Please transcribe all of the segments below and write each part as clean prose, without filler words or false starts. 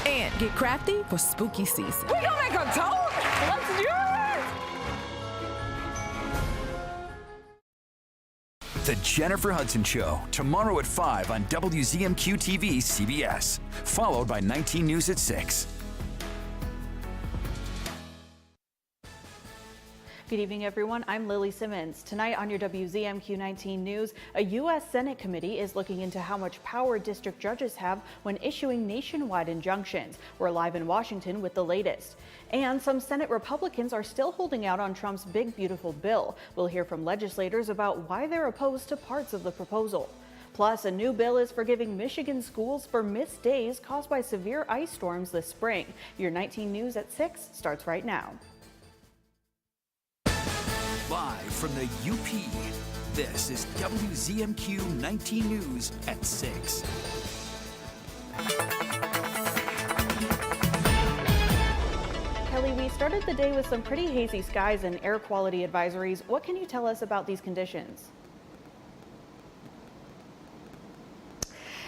and get crafty for spooky season. We gonna make a toast? Let's do it! The Jennifer Hudson Show, tomorrow at 5 on WZMQ TV CBS, followed by 19 News at 6. Good evening, everyone. I'm Lily Simmons. Tonight on your WZMQ 19 News, a U.S. Senate committee is looking into how much power district judges have when issuing nationwide injunctions. We're live in Washington with the latest. And some Senate Republicans are still holding out on Trump's big, beautiful bill. We'll hear from legislators about why they're opposed to parts of the proposal. Plus, a new bill is forgiving Michigan schools for missed days caused by severe ice storms this spring. Your 19 News at 6 starts right now. Live from the UP, this is WZMQ 19 News at 6. Kelly, we started the day with some pretty hazy skies and air quality advisories. What can you tell us about these conditions?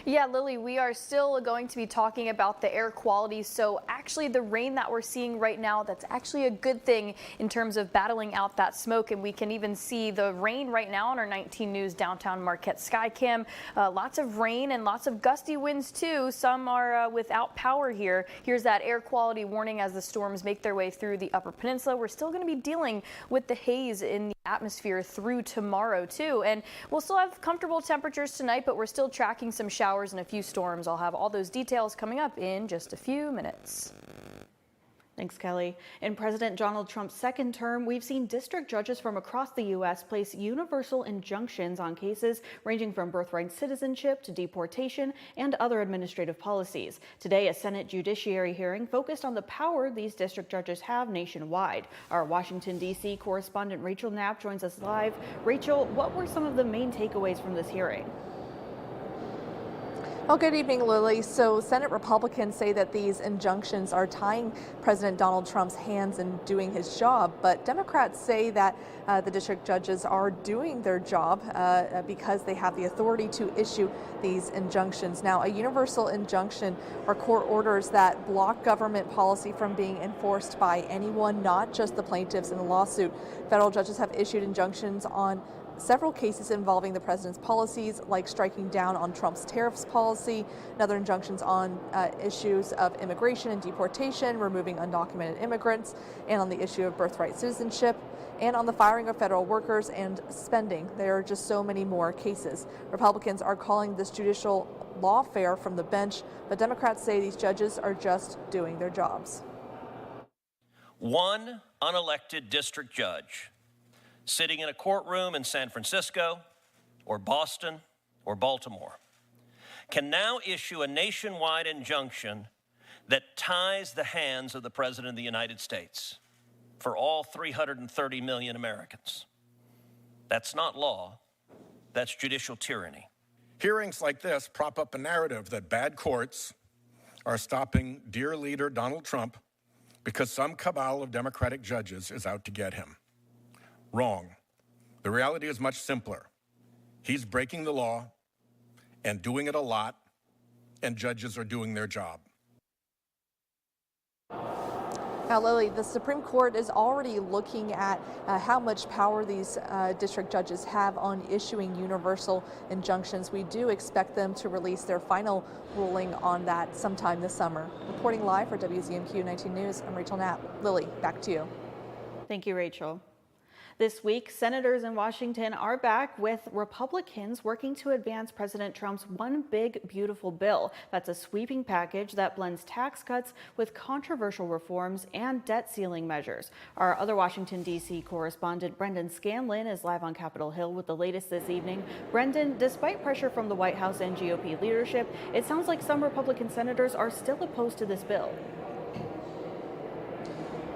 Yeah, Lily, we are still going to be talking about the air quality. So actually the rain that we're seeing right now, that's actually a good thing in terms of battling out that smoke. And we can even see the rain right now on our 19 News downtown Marquette Skycam. Lots of rain and lots of gusty winds too. Some are without power here. Here's that air quality warning as the storms make their way through the Upper Peninsula. We're still going to be dealing with the haze in the atmosphere through tomorrow too. And we'll still have comfortable temperatures tonight, but we're still tracking some showers and a few storms. I'll have all those details coming up in just a few minutes. Thanks, Kelly. In President Donald Trump's second term, we've seen district judges from across the U.S. place universal injunctions on cases ranging from birthright citizenship to deportation and other administrative policies. Today, a Senate judiciary hearing focused on the power these district judges have nationwide. Our Washington, D.C. correspondent Rachel Knapp joins us live. Rachel, what were some of the main takeaways from this hearing? Well, good evening, Lily. So Senate Republicans say that these injunctions are tying President Donald Trump's hands in doing his job, but Democrats say that the district judges are doing their job because they have the authority to issue these injunctions. Now, a universal injunction are court orders that block government policy from being enforced by anyone, not just the plaintiffs in the lawsuit. Federal judges have issued injunctions on several cases involving the president's policies, like striking down on Trump's tariffs policy, and other injunctions on issues of immigration and deportation, removing undocumented immigrants, and on the issue of birthright citizenship, and on the firing of federal workers and spending. There are just so many more cases. Republicans are calling this judicial lawfare from the bench, but Democrats say these judges are just doing their jobs. One unelected district judge sitting in a courtroom in San Francisco or Boston or Baltimore can now issue a nationwide injunction that ties the hands of the President of the United States for all 330 million Americans. That's not law, that's judicial tyranny. Hearings like this prop up a narrative that bad courts are stopping dear leader Donald Trump because some cabal of Democratic judges is out to get him. Wrong. The reality is much simpler. He's breaking the law and doing it a lot, and judges are doing their job. Now, Lily, the Supreme Court is already looking at how much power these district judges have on issuing universal injunctions. We do expect them to release their final ruling on that sometime this summer. Reporting live for WZMQ 19 News, I'm Rachel Knapp. Lily, back to you. Thank you, Rachel. This week, senators in Washington are back with Republicans working to advance President Trump's one big, beautiful bill. That's a sweeping package that blends tax cuts with controversial reforms and debt ceiling measures. Our other Washington, D.C. correspondent, Brendan Scanlon, is live on Capitol Hill with the latest this evening. Brendan, despite pressure from the White House and GOP leadership, it sounds like some Republican senators are still opposed to this bill.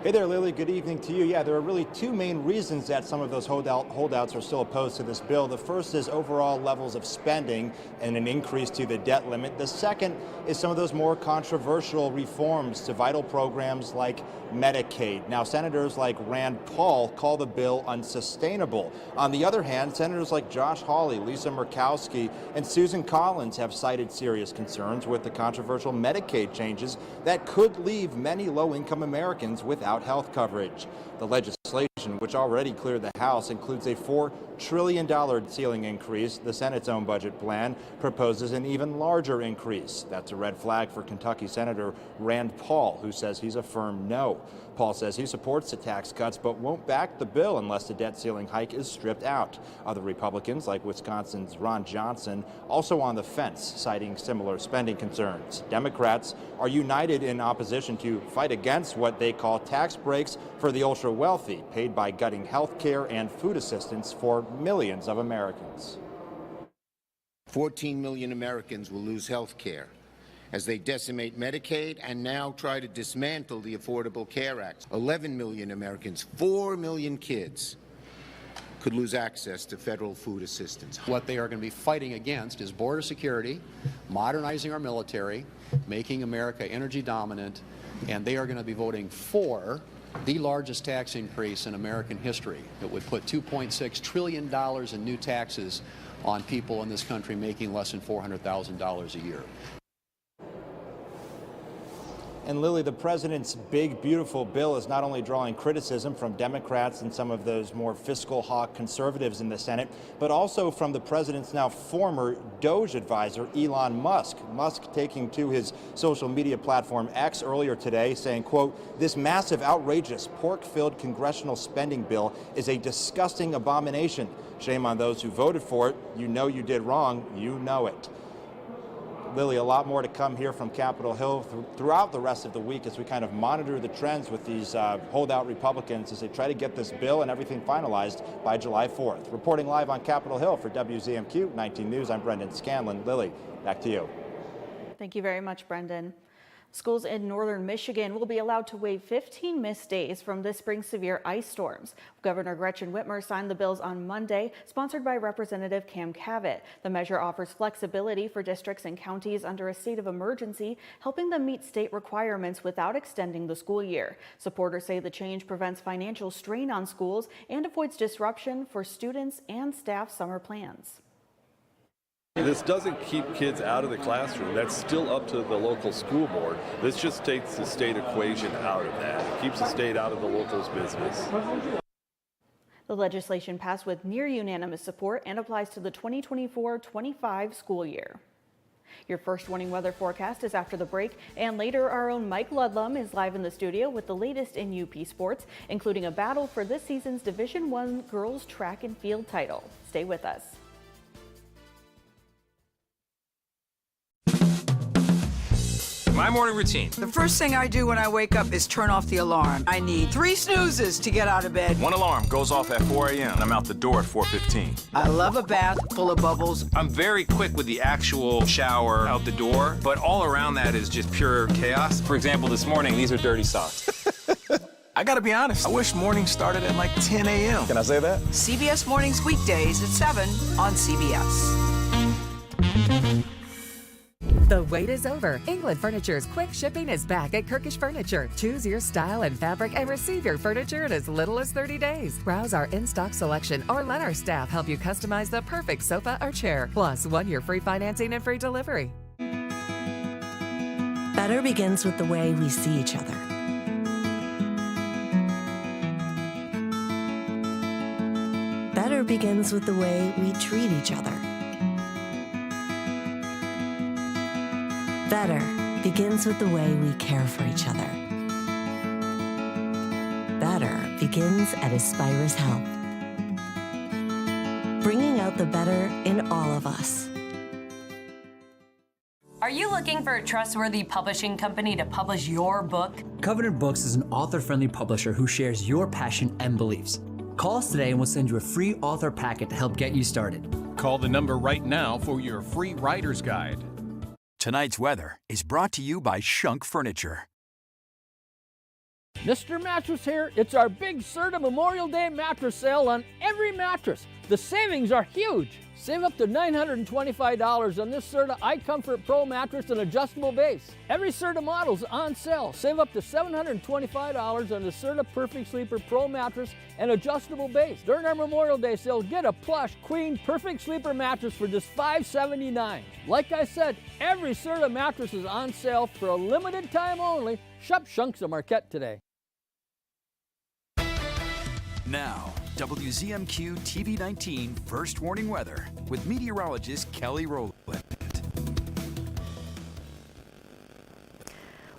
Hey there, Lily. Good evening to you. Yeah, there are really two main reasons that some of those holdouts are still opposed to this bill. The first is overall levels of spending and an increase to the debt limit. The second is some of those more controversial reforms to vital programs like Medicaid. Now, senators like Rand Paul call the bill unsustainable. On the other hand, senators like Josh Hawley, Lisa Murkowski, and Susan Collins have cited serious concerns with the controversial Medicaid changes that could leave many low-income Americans without health coverage. The legislation, which already cleared the House, includes a $4 trillion ceiling increase. The Senate's own budget plan proposes an even larger increase. That's a red flag for Kentucky Senator Rand Paul, who says he's a firm no. Paul says he supports the tax cuts but won't back the bill unless the debt ceiling hike is stripped out. Other Republicans, like Wisconsin's Ron Johnson, also on the fence, citing similar spending concerns. Democrats are united in opposition to fight against what they call tax breaks for the ultra-wealthy, paid by gutting health care and food assistance for millions of Americans. 14 million Americans will lose health care as they decimate Medicaid and now try to dismantle the Affordable Care Act. 11 million Americans, 4 million kids could lose access to federal food assistance. What they are going to be fighting against is border security, modernizing our military, making America energy dominant, and they are going to be voting for the largest tax increase in American history. It would put $2.6 trillion in new taxes on people in this country making less than $400,000 a year. And Lily, the president's big, beautiful bill is not only drawing criticism from Democrats and some of those more fiscal hawk conservatives in the Senate, but also from the president's now former DOGE advisor, Elon Musk. Musk taking to his social media platform X earlier today saying, quote, "This massive, outrageous, pork-filled congressional spending bill is a disgusting abomination. Shame on those who voted for it. You know you did wrong. You know it." Lily, a lot more to come here from Capitol Hill throughout the rest of the week as we kind of monitor the trends with these holdout Republicans as they try to get this bill and everything finalized by July 4th. Reporting live on Capitol Hill for WZMQ 19 News, I'm Brendan Scanlon. Lily, back to you. Thank you very much, Brendan. Schools in northern Michigan will be allowed to waive 15 missed days from this spring's severe ice storms. Governor Gretchen Whitmer signed the bills on Monday, sponsored by Representative Cam Cavett. The measure offers flexibility for districts and counties under a state of emergency, helping them meet state requirements without extending the school year. Supporters say the change prevents financial strain on schools and avoids disruption for students and staff summer plans. This doesn't keep kids out of the classroom. That's still up to the local school board. This just takes the state equation out of that. It keeps the state out of the locals' business. The legislation passed with near unanimous support and applies to the 2024-25 school year. Your first warning weather forecast is after the break, and later our own Mike Ludlum is live in the studio with the latest in UP sports, including a battle for this season's Division I girls track and field title. Stay with us. My morning routine. The first thing I do when I wake up is turn off the alarm. I need 3 snoozes to get out of bed. One alarm goes off at 4 a.m. and I'm out the door at 4:15. I love a bath full of bubbles. I'm very quick with the actual shower out the door, but all around that is just pure chaos. For example, this morning, these are dirty socks. I gotta be honest, I wish mornings started at like 10 a.m. Can I say that? CBS Mornings weekdays at 7 on CBS. The wait is over. England Furniture's quick shipping is back at Kirkish Furniture. Choose your style and fabric and receive your furniture in as little as 30 days. Browse our in-stock selection or let our staff help you customize the perfect sofa or chair. Plus, 1 year free financing and free delivery. Better begins with the way we see each other. Better begins with the way we treat each other. Better begins with the way we care for each other. Better begins at Aspirus Health. Bringing out the better in all of us. Are you looking for a trustworthy publishing company to publish your book? Covenant Books is an author-friendly publisher who shares your passion and beliefs. Call us today and we'll send you a free author packet to help get you started. Call the number right now for your free writer's guide. Tonight's weather is brought to you by Shunk Furniture. Mr. Mattress here. It's our big Serta Memorial Day mattress sale on every mattress. The savings are huge. Save up to $925 on this Serta iComfort Pro mattress and adjustable base. Every Serta model's on sale. Save up to $725 on the Serta Perfect Sleeper Pro mattress and adjustable base. During our Memorial Day sale, get a plush queen Perfect Sleeper mattress for just $579. Like I said, every Serta mattress is on sale for a limited time only. Shop Shunks of Marquette today. Now, WZMQ TV 19 First Warning Weather with meteorologist Kelly Rowland.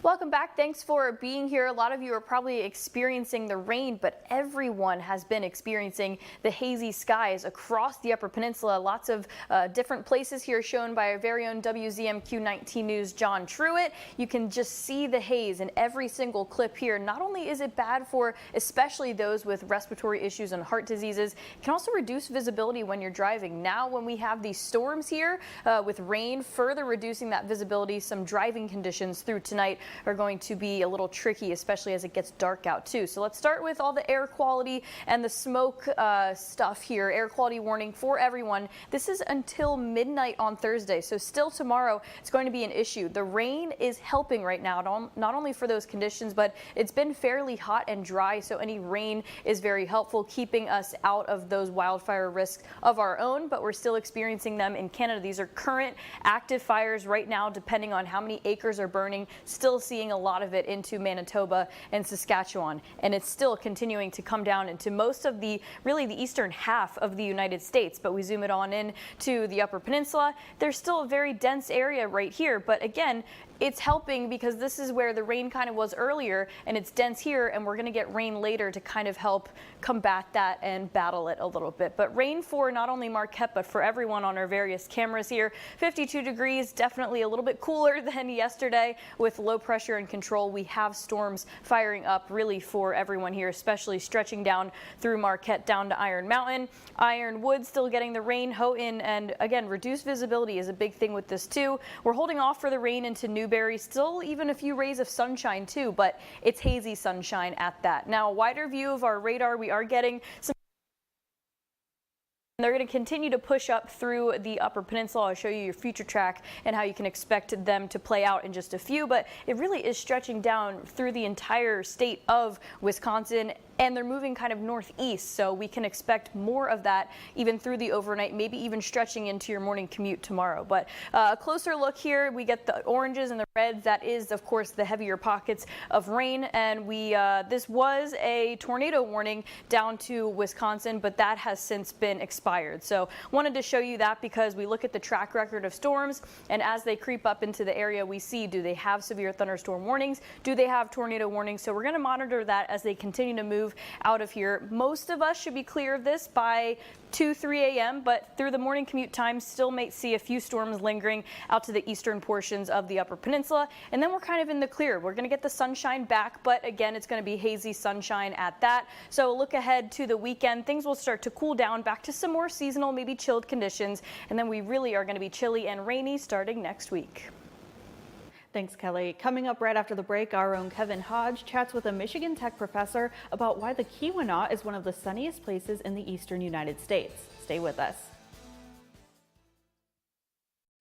Welcome back. Thanks for being here. A lot of you are probably experiencing the rain, but everyone has been experiencing the hazy skies across the Upper Peninsula. Lots of different places here shown by our very own WZMQ 19 News John Truitt. You can just see the haze in every single clip here. Not only is it bad for especially those with respiratory issues and heart diseases, it can also reduce visibility when you're driving. Now when we have these storms here with rain further reducing that visibility, some driving conditions through tonight are going to be a little tricky, especially as it gets dark out too. So let's start with all the air quality and the smoke stuff here. Air quality warning for everyone. This is until midnight on Thursday, so still tomorrow it's going to be an issue. The rain is helping right now, not only for those conditions, but it's been fairly hot and dry, so any rain is very helpful, keeping us out of those wildfire risks of our own, but we're still experiencing them in Canada. These are current active fires right now, depending on how many acres are burning. Still seeing a lot of it into Manitoba and Saskatchewan, and it's still continuing to come down into most of the eastern half of the United States. But we zoom it on in to the Upper Peninsula. There's still a very dense area right here, but again, it's helping because this is where the rain kind of was earlier, and it's dense here, and we're going to get rain later to kind of help combat that and battle it a little bit. But rain for not only Marquette, but for everyone on our various cameras here. 52 degrees, definitely a little bit cooler than yesterday. With low pressure and control, we have storms firing up really for everyone here, especially stretching down through Marquette down to Iron Mountain. Ironwood still getting the rain. Houghton, and again, reduced visibility is a big thing with this too. We're holding off for the rain into Newberry. Still even a few rays of sunshine too, but it's hazy sunshine at that. Now, a wider view of our radar, we are getting some. They're going to continue to push up through the Upper Peninsula. I'll show you your future track and how you can expect them to play out in just a few, but it really is stretching down through the entire state of Wisconsin, and they're moving kind of northeast, so we can expect more of that even through the overnight, maybe even stretching into your morning commute tomorrow. But a closer look here, we get the oranges and the reds. That is, of course, the heavier pockets of rain, and this was a tornado warning down to Wisconsin, but that has since been expired. So wanted to show you that because we look at the track record of storms, and as they creep up into the area, we see, do they have severe thunderstorm warnings? Do they have tornado warnings? So we're going to monitor that as they continue to move out of here. Most of us should be clear of this by 2-3 a.m., but through the morning commute time, still may see a few storms lingering out to the eastern portions of the Upper Peninsula, and then we're kind of in the clear. We're going to get the sunshine back, but again, it's going to be hazy sunshine at that. So look ahead to the weekend. Things will start to cool down back to some more seasonal, maybe chilled conditions, and then we really are going to be chilly and rainy starting next week. Thanks, Kelly. Coming up right after the break, our own Kevin Hodge chats with a Michigan Tech professor about why the Keweenaw is one of the sunniest places in the eastern United States. Stay with us.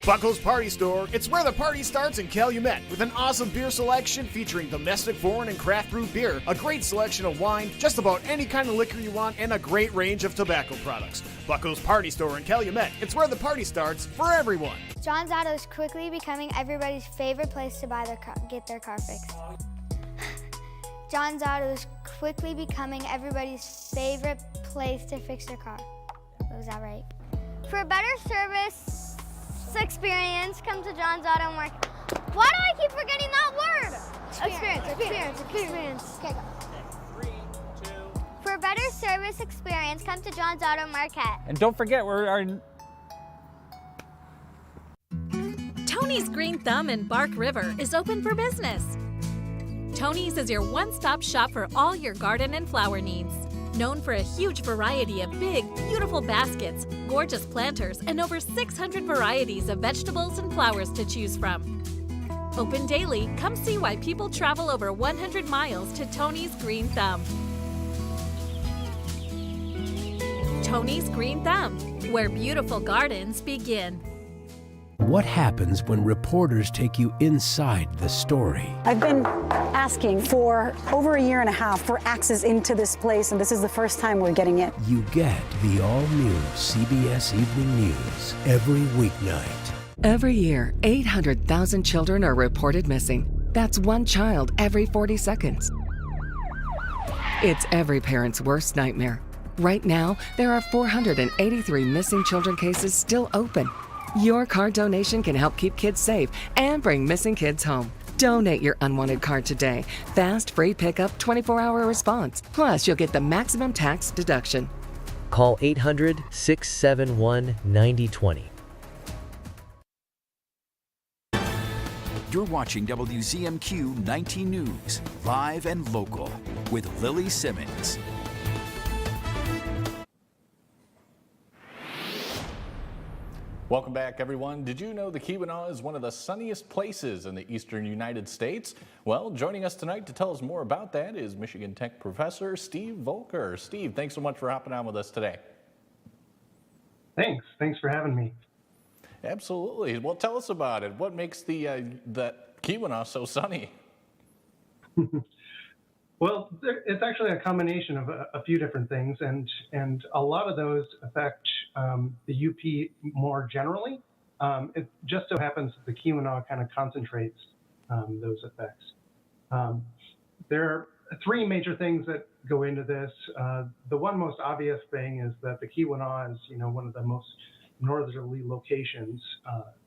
Buckle's Party Store, it's where the party starts in Calumet, with an awesome beer selection featuring domestic, foreign, and craft brew beer, a great selection of wine, just about any kind of liquor you want, and a great range of tobacco products. Buckle's Party Store in Calumet, it's where the party starts for everyone. John's Auto is quickly becoming everybody's favorite place to get their car fixed. John's Auto is quickly becoming everybody's favorite place to fix their car. Was that right? For a better service experience, come to John's Auto Market. Why do I keep forgetting that word? Experience. Okay, go. 3, 2. For a better service experience, come to John's Auto Market. And don't forget, Tony's Green Thumb in Bark River is open for business. Tony's is your one-stop shop for all your garden and flower needs. Known for a huge variety of big, beautiful baskets, gorgeous planters, and over 600 varieties of vegetables and flowers to choose from. Open daily, come see why people travel over 100 miles to Tony's Green Thumb. Tony's Green Thumb, where beautiful gardens begin. What happens when reporters take you inside the story? I've been asking for over a year and a half for access into this place, and this is the first time we're getting it. You get the all-new CBS Evening News every weeknight. Every year, 800,000 children are reported missing. That's one child every 40 seconds. It's every parent's worst nightmare. Right now, there are 483 missing children cases still open. Your card donation can help keep kids safe and bring missing kids home. Donate your unwanted card today. Fast, free pickup, 24-hour response. Plus, you'll get the maximum tax deduction. Call 800-671-9020. You're watching WZMQ 19 News, live and local, with Lily Simmons. Welcome back, everyone. Did you know the Keweenaw is one of the sunniest places in the eastern United States? Well, joining us tonight to tell us more about that is Michigan Tech professor Steve Volker. Steve, thanks so much for hopping on with us today. Thanks for having me. Absolutely. Well, tell us about it. What makes the Keweenaw so sunny? Well, it's actually a combination of a few different things, and a lot of those affect the UP more generally. It just so happens that the Keweenaw kind of concentrates those effects. There are three major things that go into this. The one most obvious thing is that the Keweenaw is, one of the most northerly locations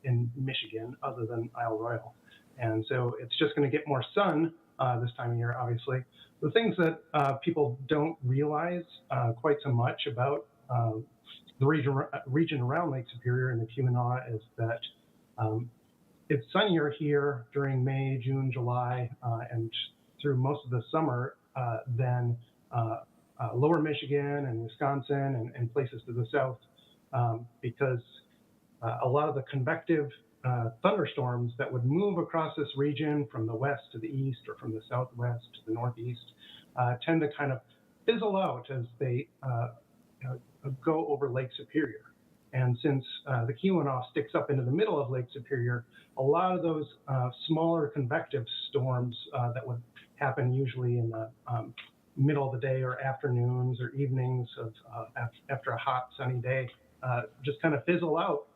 in Michigan, other than Isle Royale, and so it's just going to get more sun this time of year, obviously. The things that people don't realize quite so much about the region around Lake Superior and the Keweenaw is that it's sunnier here during May, June, July, and through most of the summer than lower Michigan and Wisconsin and places to the south, because a lot of the convective thunderstorms that would move across this region from the west to the east or from the southwest to the northeast tend to kind of fizzle out as they go over Lake Superior. And since the Keweenaw sticks up into the middle of Lake Superior, a lot of those smaller convective storms that would happen usually in the middle of the day or afternoons or evenings of after a hot sunny day just kind of fizzle out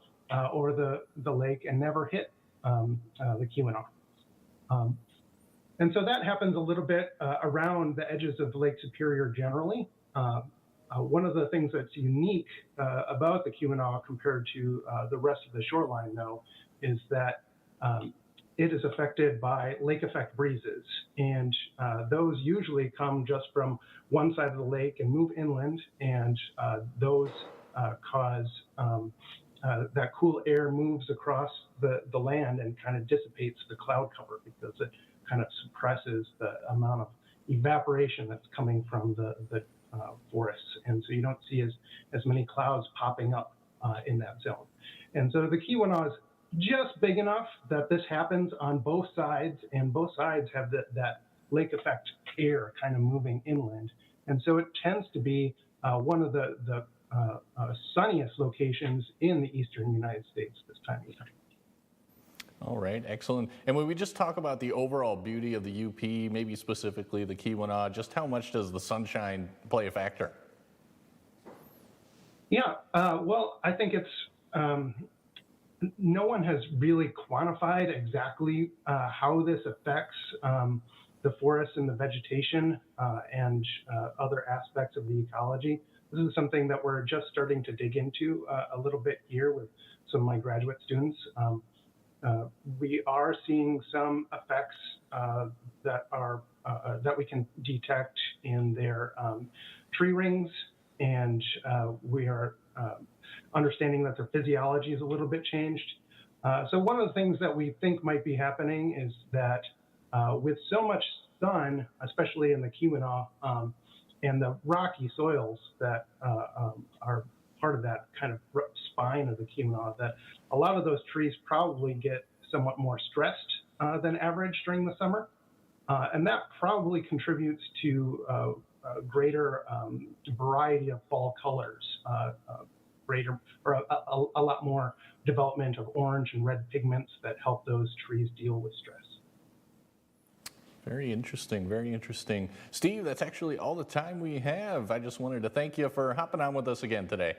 over the lake and never hit the Keweenaw. And so that happens a little bit around the edges of Lake Superior generally. One of the things that's unique about the Keweenaw compared to the rest of the shoreline, though, is that it is affected by lake effect breezes. And those usually come just from one side of the lake and move inland, and those cause that cool air moves across the land and kind of dissipates the cloud cover because it kind of suppresses the amount of evaporation that's coming from the forests. And so you don't see as many clouds popping up in that zone. And so the Keweenaw is just big enough that this happens on both sides, and both sides have that lake effect air kind of moving inland. And so it tends to be one of the sunniest locations in the eastern United States this time of year. All right, excellent. And when we just talk about the overall beauty of the UP, maybe specifically the Keweenaw, just how much does the sunshine play a factor? Yeah, well, I think it's, no one has really quantified exactly how this affects the forests and the vegetation and other aspects of the ecology. This is something that we're just starting to dig into a little bit here with some of my graduate students. We are seeing some effects that we can detect in their tree rings, and we are understanding that their physiology is a little bit changed. So one of the things that we think might be happening is that with so much sun, especially in the Keweenaw, and the rocky soils that are part of that kind of spine of the Keweenaw, that a lot of those trees probably get somewhat more stressed than average during the summer. And that probably contributes to a greater variety of fall colors, a lot more development of orange and red pigments that help those trees deal with stress. Very interesting, very interesting. Steve, that's actually all the time we have. I just wanted to thank you for hopping on with us again today.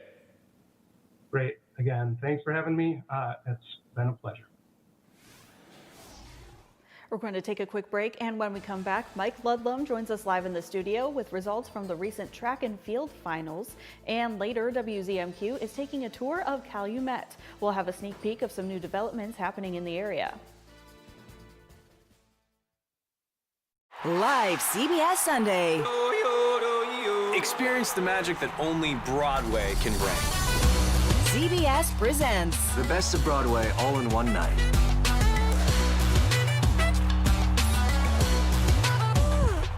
Great. Again, thanks for having me. It's been a pleasure. We're going to take a quick break, and when we come back, Mike Ludlum joins us live in the studio with results from the recent track and field finals. And later, WZMQ is taking a tour of Calumet. We'll have a sneak peek of some new developments happening in the area. Live CBS Sunday. Experience the magic that only Broadway can bring. CBS presents The best of Broadway all in one night.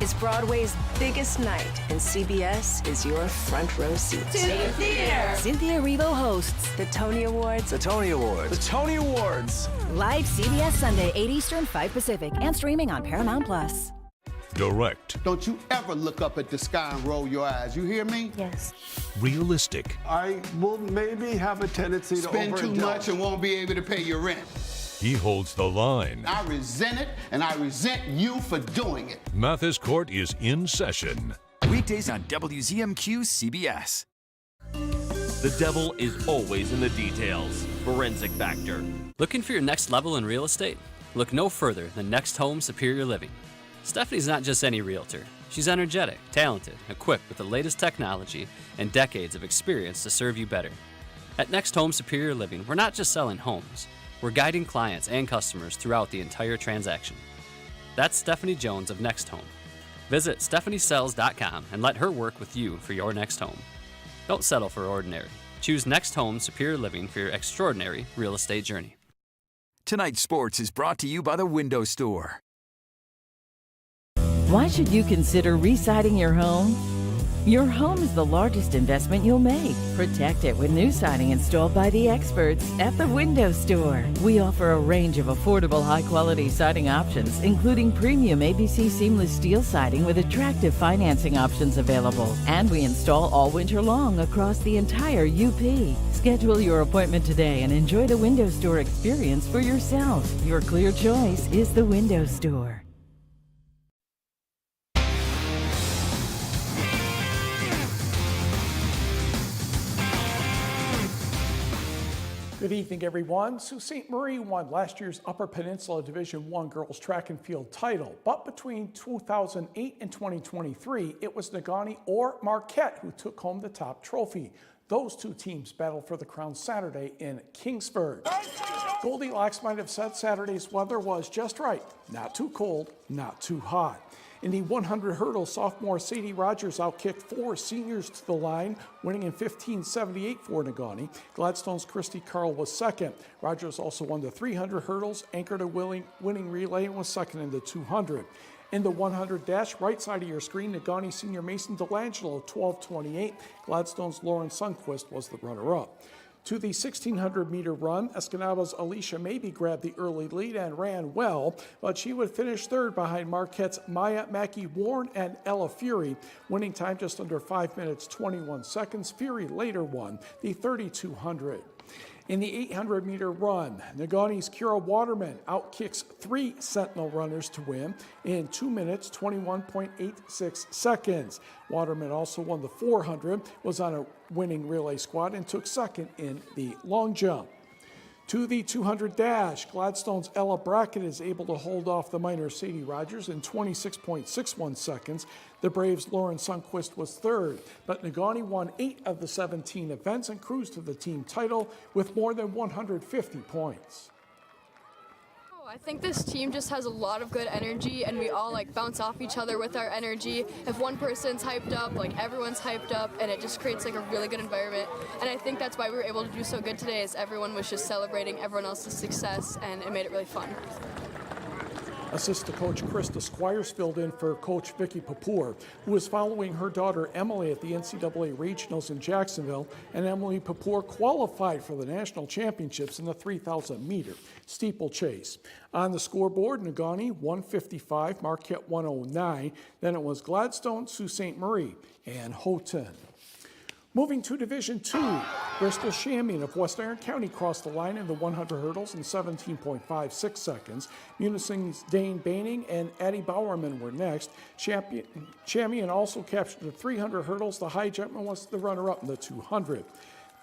It's Broadway's biggest night, and CBS is your front row seat. To the theater. Cynthia Erivo hosts The Tony Awards. The Tony Awards. The Tony Awards. Live CBS Sunday, 8 Eastern, 5 Pacific, and streaming on Paramount+. Direct. Don't you ever look up at the sky and roll your eyes. You hear me? Yes. Realistic. I will maybe have a tendency to spend too much and won't be able to pay your rent. He holds the line. I resent it, and I resent you for doing it. Mathis Court is in session. Weekdays on WZMQ CBS. The devil is always in the details. Forensic Factor. Looking for your next level in real estate? Look no further than Next Home Superior Living. Stephanie's not just any realtor. She's energetic, talented, equipped with the latest technology, and decades of experience to serve you better. At Next Home Superior Living, we're not just selling homes. We're guiding clients and customers throughout the entire transaction. That's Stephanie Jones of Next Home. Visit stephaniesells.com and let her work with you for your next home. Don't settle for ordinary. Choose Next Home Superior Living for your extraordinary real estate journey. Tonight's sports is brought to you by the Window Store. Why should you consider re-siding your home? Your home is the largest investment you'll make. Protect it with new siding installed by the experts at the Window Store. We offer a range of affordable, high-quality siding options, including premium ABC seamless steel siding with attractive financing options available. And we install all winter long across the entire UP. Schedule your appointment today and enjoy the Window Store experience for yourself. Your clear choice is the Window Store. Good evening, everyone. Sault Ste. Marie won last year's Upper Peninsula Division I girls track and field title, but between 2008 and 2023, it was Negaunee or Marquette who took home the top trophy. Those two teams battled for the crown Saturday in Kingsford. Goldilocks might have said Saturday's weather was just right. Not too cold, not too hot. In the 100 hurdles, sophomore Sadie Rogers outkicked 4 seniors to the line, winning in 15:78 for Negaunee. Gladstone's Christy Carl was second. Rogers also won the 300 hurdles, anchored a winning relay, and was second in the 200. In the 100 dash, right side of your screen, Negaunee senior Mason Delangelo, 12:28. Gladstone's Lauren Sundquist was the runner-up. To the 1,600-meter run, Escanaba's Alicia Mabey grabbed the early lead and ran well, but she would finish third behind Marquette's Maya Mackey-Warren and Ella Fury, winning time just under 5 minutes, 21 seconds. Fury later won the 3,200. In the 800-meter run, Negaunee's Kira Waterman outkicks 3 Sentinel runners to win in 2 minutes, 21.86 seconds. Waterman also won the 400, was on a winning relay squad, and took second in the long jump. To the 200 dash, Gladstone's Ella Brackett is able to hold off the minor Sadie Rogers in 26.61 seconds. The Braves' Lauren Sundquist was third, but Negaunee won 8 of the 17 events and cruised to the team title with more than 150 points. I think this team just has a lot of good energy, and we all bounce off each other with our energy. If one person's hyped up, everyone's hyped up, and it just creates a really good environment. And I think that's why we were able to do so good today, is everyone was just celebrating everyone else's success, and it made it really fun. Assistant coach Krista Squires filled in for coach Vicky Papour, who is following her daughter Emily at the NCAA Regionals in Jacksonville, and Emily Papour qualified for the national championships in the 3,000-meter steeplechase. On the scoreboard, Negaunee 155, Marquette 109. Then it was Gladstone, Sault Ste. Marie, and Houghton. Moving to Division II, Bristol Shamian of West Iron County crossed the line in the 100 hurdles in 17.56 seconds. Munising's Dane Baining and Addie Bowerman were next. Shamian also captured the 300 hurdles. The high jumpman was the runner-up in the 200.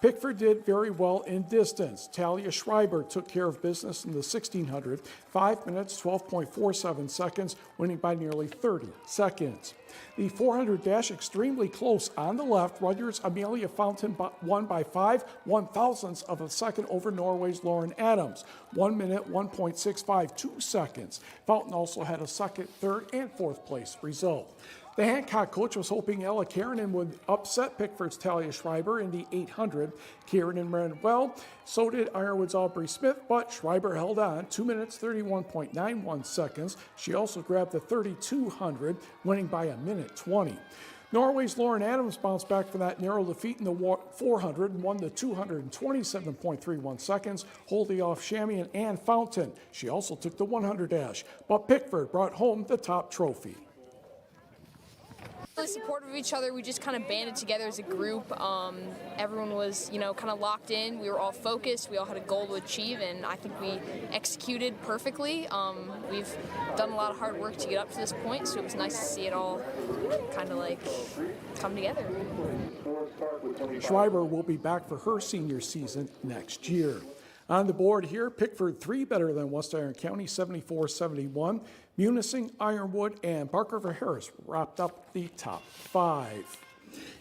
Pickford did very well in distance. Talia Schreiber took care of business in the 1600, 5 minutes, 12.47 seconds, winning by nearly 30 seconds. The 400 dash extremely close on the left. Rudyard's Amelia Fountain won by 5/1000ths of a second over Norway's Lauren Adams. 1 minute, 1.652 seconds. Fountain also had a second, third, and fourth place result. The Hancock coach was hoping Ella Kiernan would upset Pickford's Talia Schreiber in the 800. Kiernan ran well, so did Ironwood's Aubrey Smith, but Schreiber held on 2 minutes, 31.91 seconds. She also grabbed the 3200, winning by a minute 20. Norway's Lauren Adams bounced back from that narrow defeat in the 400 and won the 200 in 27.31 seconds, holding off Shamian and Fountain. She also took the 100 dash, but Pickford brought home the top trophy. Really supportive of each other. We just kind of banded together as a group. Everyone was, kind of locked in. We were all focused. We all had a goal to achieve, and I think we executed perfectly. We've done a lot of hard work to get up to this point, so it was nice to see it all kind of come together. Schreiber will be back for her senior season next year. On the board here, Pickford 3 better than West Iron County, 74-71. Munising, Ironwood, and Park River Harris wrapped up the top 5.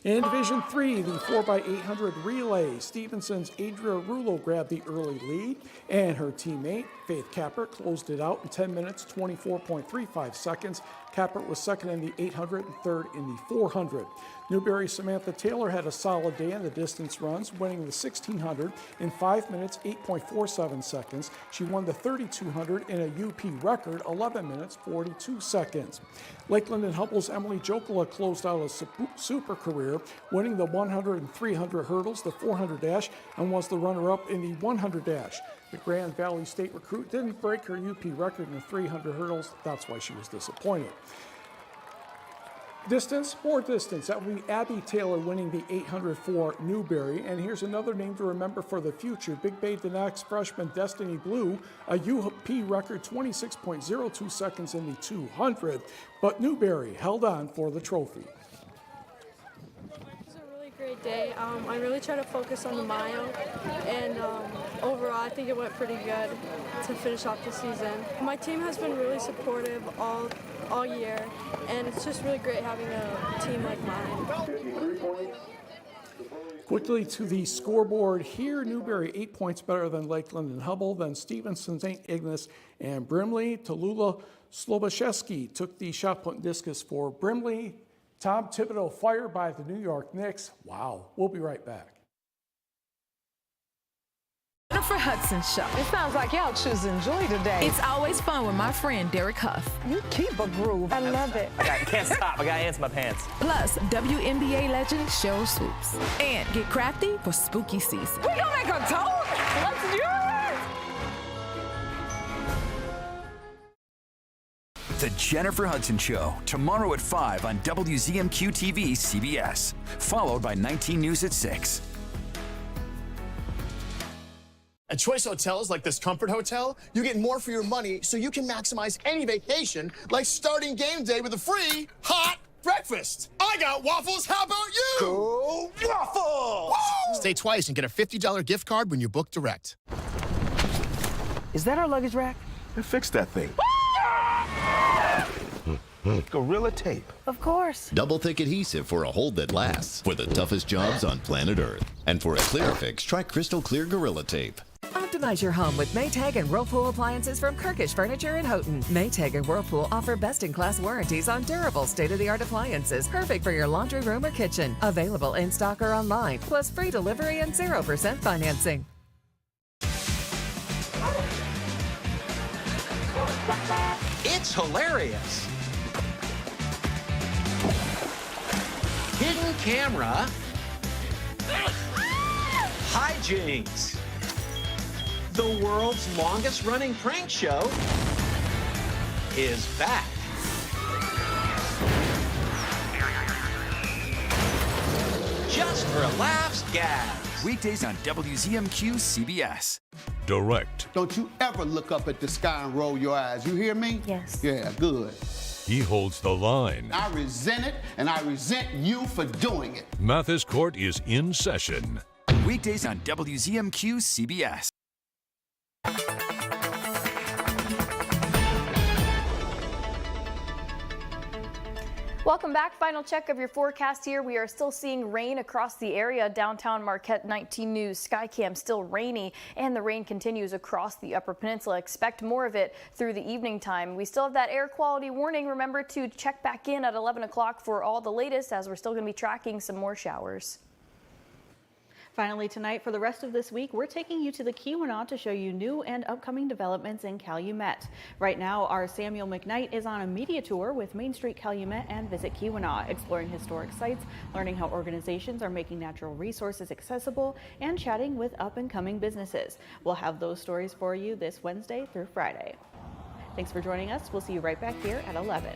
In Division 3, the 4x800 relay, Stevenson's Adria Rulo grabbed the early lead, and her teammate, Faith Kappert, closed it out in 10 minutes, 24.35 seconds. Kappert was second in the 800 and third in the 400. Newberry's Samantha Taylor had a solid day in the distance runs, winning the 1600 in 5 minutes, 8.47 seconds. She won the 3200 in a UP record, 11 minutes, 42 seconds. Lakeland and Hubbell's Emily Jokula closed out a super career, winning the 100 and 300 hurdles, the 400 dash, and was the runner-up in the 100 dash. The Grand Valley State recruit didn't break her UP record in the 300 hurdles. That's why she was disappointed. More distance. That will be Abby Taylor winning the 800 for Newberry. And here's another name to remember for the future. Big Bay Denax freshman Destiny Blue, a UP record 26.02 seconds in the 200. But Newberry held on for the trophy. Great day. I really try to focus on the mile, and overall I think it went pretty good to finish off the season. My team has been really supportive all year, and it's just really great having a team like mine. Quickly to the scoreboard here, Newberry 8 points better than Lakeland and Hubbell, then Stevenson, St. Ignace, and Brimley. Tallulah Slobaszewski took the shot put and discus for Brimley. Tom Thibodeau fired by the New York Knicks. Wow. We'll be right back. Jennifer Hudson Show. It sounds like y'all choosing joy today. It's always fun with my friend Derek Huff. You keep a groove. I love it. I can't stop. I got ants in my pants. Plus, WNBA legend Cheryl Swoops. And get crafty for spooky season. We gonna make a toast? Let's do it! The Jennifer Hudson Show, tomorrow at 5 on WZMQ TV CBS, followed by 19 News at 6. At Choice Hotels, like this Comfort Hotel, you get more for your money so you can maximize any vacation, like starting game day with a free hot breakfast. I got waffles. How about you? Go Waffles! Woo! Stay Twice and get a $50 gift card when you book direct. Is that our luggage rack? Fix that thing. Gorilla Tape. Of course. Double thick adhesive for a hold that lasts for the toughest jobs on planet Earth. And for a clear fix, try Crystal Clear Gorilla Tape. Optimize your home with Maytag and Whirlpool appliances from Kirkish Furniture in Houghton. Maytag and Whirlpool offer best-in-class warranties on durable, state-of-the-art appliances, perfect for your laundry room or kitchen. Available in stock or online, plus free delivery and 0% financing. It It's hilarious. Hidden camera. Hijinks. The world's longest running prank show is back. Just for laughs, gags. Weekdays on WZMQ CBS. Direct. Don't you ever look up at the sky and roll your eyes. You hear me? Yes. Yeah, good. He holds the line. I resent it, and I resent you for doing it. Mathis Court is in session. Weekdays on WZMQ CBS. Welcome back. Final check of your forecast here. We are still seeing rain across the area. Downtown Marquette 19 News Skycam still rainy, and the rain continues across the Upper Peninsula. Expect more of it through the evening time. We still have that air quality warning. Remember to check back in at 11 o'clock for all the latest, as we're still going to be tracking some more showers. Finally tonight, for the rest of this week, we're taking you to the Keweenaw to show you new and upcoming developments in Calumet. Right now, our Samuel McKnight is on a media tour with Main Street Calumet and Visit Keweenaw, exploring historic sites, learning how organizations are making natural resources accessible, and chatting with up-and-coming businesses. We'll have those stories for you this Wednesday through Friday. Thanks for joining us. We'll see you right back here at 11.